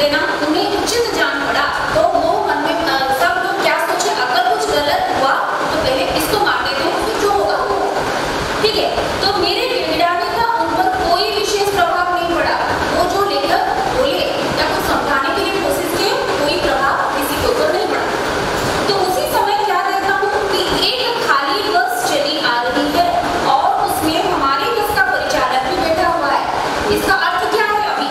कहते ना उन्हें उचित जान पड़ा तो वो मन में सब लोग क्या सोचे, अगर कुछ गलत हुआ तो पहले इसको मार देते हैं, तो जो होगा वो, ठीक है। तो मेरे गिड़गिड़ाने का उन पर कोई विशेष प्रभाव नहीं पड़ा। वो जो लेखक बोले या कुछ समझाने के लिए कोशिश किए, कोई प्रभाव किसी के ऊपर नहीं पड़ा। तो उसी समय क्या देखता हूँ कि एक खाली बस चली आ रही है और उसमें हमारे बस का परिचालक भी बैठा हुआ है। इसका अर्थ क्या है? अभी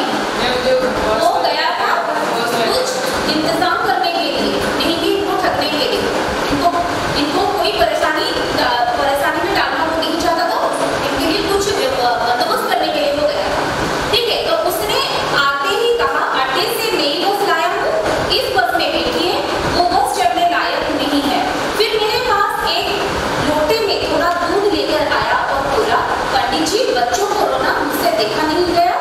वो गया था कुछ इंतजाम करने के लिए, नहीं कि इनको ठगने के लिए, इनको कोई परेशानी में डालना वो नहीं चाहता था, इनके लिए कुछ बंदोबस्त करने के लिए वो गया था, ठीक है। तो उसने आते ही कहा, अड्डे से नई बस लाया हूँ, इस बस में बैठिए, वो बस चढ़ने लायक नहीं है। फिर मेरे पास एक लोटे में थोड़ा दूध लेकर आया और बोला, पंडित जी बच्चों को रोना मुझसे देखा नहीं गया,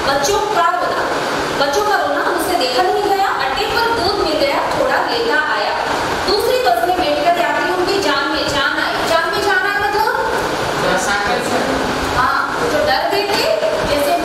बच्चों का रोना मुझसे देखा नहीं गया, अड्डे पर दूध मिल गया, थोड़ा लेता आया। दूसरी बस में बैठकर यात्रियों की जान में जान आई। जान में जान आया मतलब हाँ, जो डर गए थे, जैसे